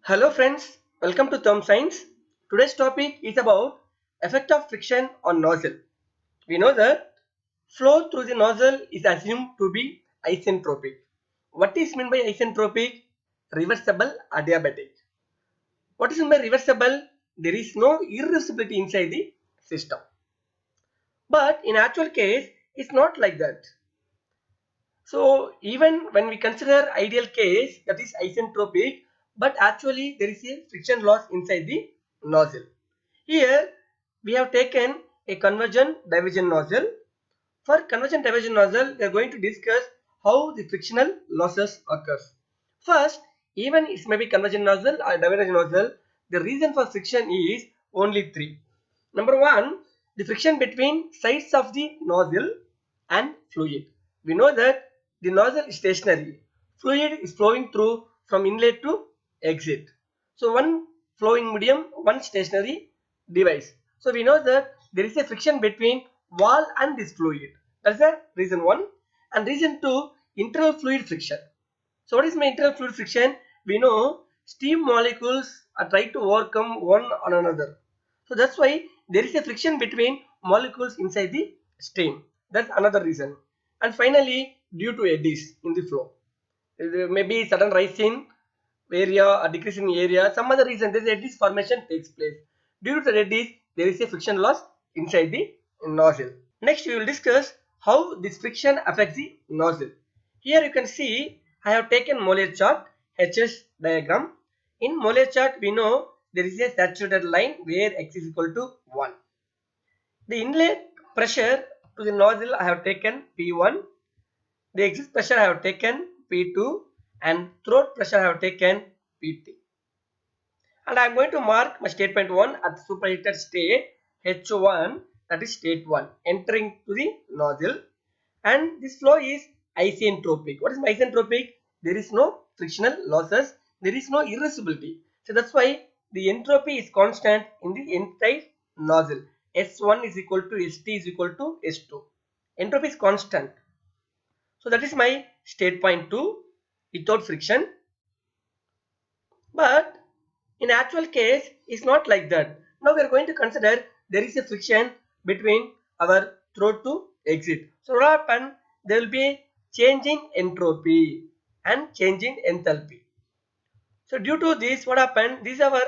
Hello friends, welcome to Term Science. Today's topic is about effect of friction on nozzle. We know that flow through the nozzle is assumed to be isentropic. What is meant by isentropic? Reversible adiabatic. What is meant by reversible? There is no irreversibility inside the system. But in actual case, it's not like that. So even when we consider ideal case, that is isentropic, but actually there is a friction loss inside the nozzle. Here we have taken a conversion diversion nozzle. For conversion diversion nozzle, we are going to discuss how the frictional losses occurs. First, even it may be conversion nozzle or diversion nozzle, the reason for friction is only three. Number one, the friction between sides of the nozzle and fluid. We know that the nozzle is stationary. Fluid is flowing through from inlet to exit. So one flowing medium, one stationary device. So we know that there is a friction between wall and this fluid. That's the reason one. And reason two, internal fluid friction. So what is my internal fluid friction? We know steam molecules are trying to overcome one on another. So that's why there is a friction between molecules inside the steam. That's another reason. And finally, due to eddies in the flow. Maybe sudden rise in area or decrease in area, some other reason this eddies formation takes place. Due to the eddies, there is a friction loss inside the nozzle. Next, we will discuss how this friction affects the nozzle. Here you can see I have taken Molar chart, HS diagram. In Molar chart, we know there is a saturated line where x is equal to 1. The inlet pressure to the nozzle I have taken P1. The exit pressure I have taken P2 and throat pressure I have taken P3. And I am going to mark my statement 1 at the superheated state H1, that is state 1, entering to the nozzle, and this flow is isentropic. What is isentropic? There is no frictional losses, there is no irreversibility. So that's why the entropy is constant in the entire nozzle. S1 is equal to St is equal to S2. Entropy is constant. So that is my state point 2 without friction. But in actual case, it's not like that. Now we are going to consider there is a friction between our throat to exit. So what happen? There will be change in entropy and change in enthalpy. So due to this, what happened? These are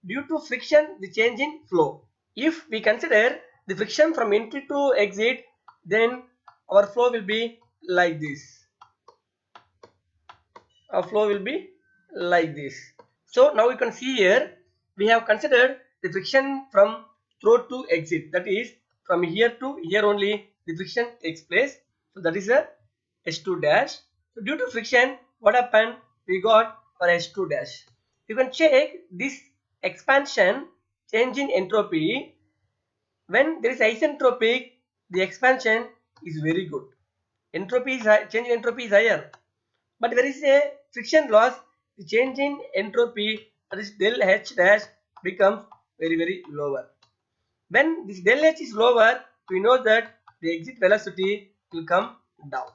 due to friction, the change in flow. If we consider the friction from entry to exit, then our flow will be like this. Our flow will be like this. So now you can see here we have considered the friction from throat to exit, that is from here to here only the friction takes place. So that is a S2 dash. So due to friction, what happened? We got our S2 dash. You can check this expansion change in entropy. When there is isentropic, the expansion is very good. Entropy is high, change in entropy is higher. But there is a friction loss, the change in entropy, that is del H dash, becomes very lower. When this del H is lower, we know that the exit velocity will come down.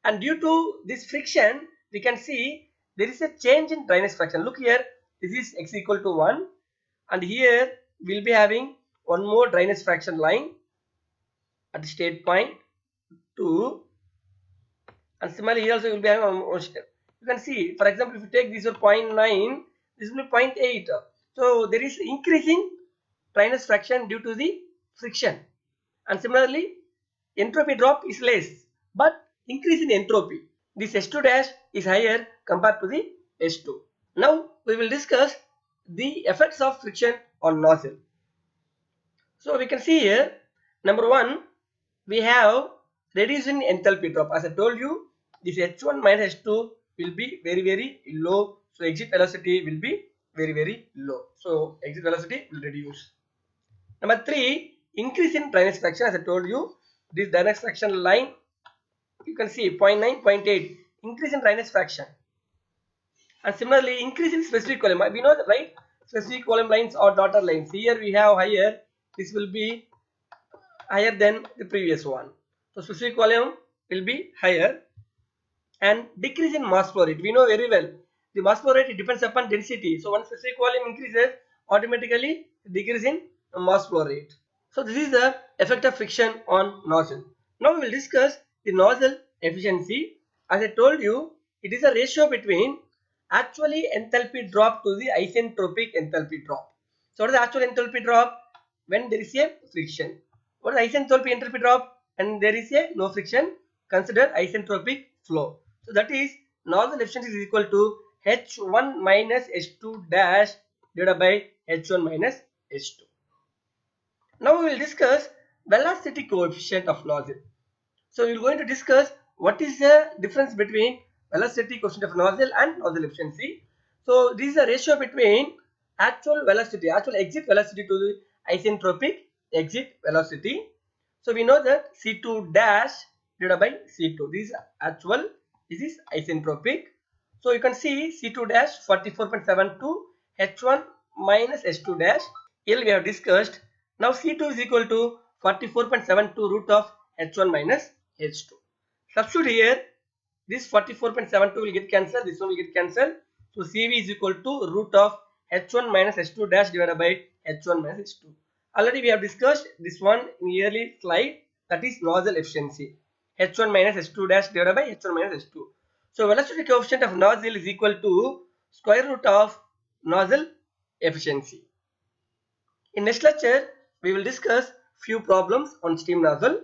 And due to this friction, we can see there is a change in dryness fraction. Look here, this is x equal to 1, and here we will be having one more dryness fraction line at the state point 2. And similarly here also you will be having one step. You can see, for example, if you take this 0.9, this will be 0.8. So there is increasing dryness fraction due to the friction. And similarly, entropy drop is less, but increase in entropy. This S2 dash is higher compared to the S2. Now we will discuss the effects of friction on nozzle. So we can see here, number one, we have reducing enthalpy drop. As I told you, this H1 minus H2 will be very low. So exit velocity will be very low. So exit velocity will reduce. Number three, increase in dryness fraction. As I told you, this dryness fraction line, you can see 0.9, 0.8, increase in dryness fraction. And similarly, increase in specific volume. We know that, right? Specific volume lines or dotted lines. Here we have higher. This will be higher than the previous one. So specific volume will be higher, and decrease in mass flow rate. We know very well the mass flow rate, it depends upon density. So once specific volume increases, automatically decrease in mass flow rate. So this is the effect of friction on nozzle. Now we will discuss the nozzle efficiency. As I told you, it is a ratio between actually enthalpy drop to the isentropic enthalpy drop. So what is the actual enthalpy drop? When there is a friction. What is isentropic enthalpy drop? And there is a no friction, consider isentropic flow. So that is nozzle efficiency is equal to H1 minus H2 dash divided by H1 minus H2. Now we will discuss velocity coefficient of nozzle. So we are going to discuss what is the difference between velocity coefficient of nozzle and nozzle efficiency. So this is a ratio between actual velocity, actual exit velocity to the isentropic exit velocity. So we know that C2 dash divided by C2. This is actual, this is isentropic. So you can see C2 dash 44.72, H1 minus H2 dash. Here we have discussed. Now C2 is equal to 44.72 root of H1 minus H2. Substitute here, this 44.72 will get cancelled, this one will get cancelled. So CV is equal to root of H1 minus H2 dash divided by H1 minus H2. Already we have discussed this one in early slide, that is nozzle efficiency. H1 minus H2 dash divided by H1 minus H2. So velocity coefficient of nozzle is equal to square root of nozzle efficiency. In next lecture, we will discuss few problems on steam nozzle.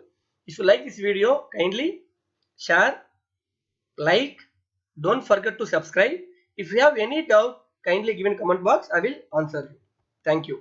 If you like this video, kindly share, like, don't forget to subscribe. If you have any doubt, kindly give in comment box. I will answer you. Thank you.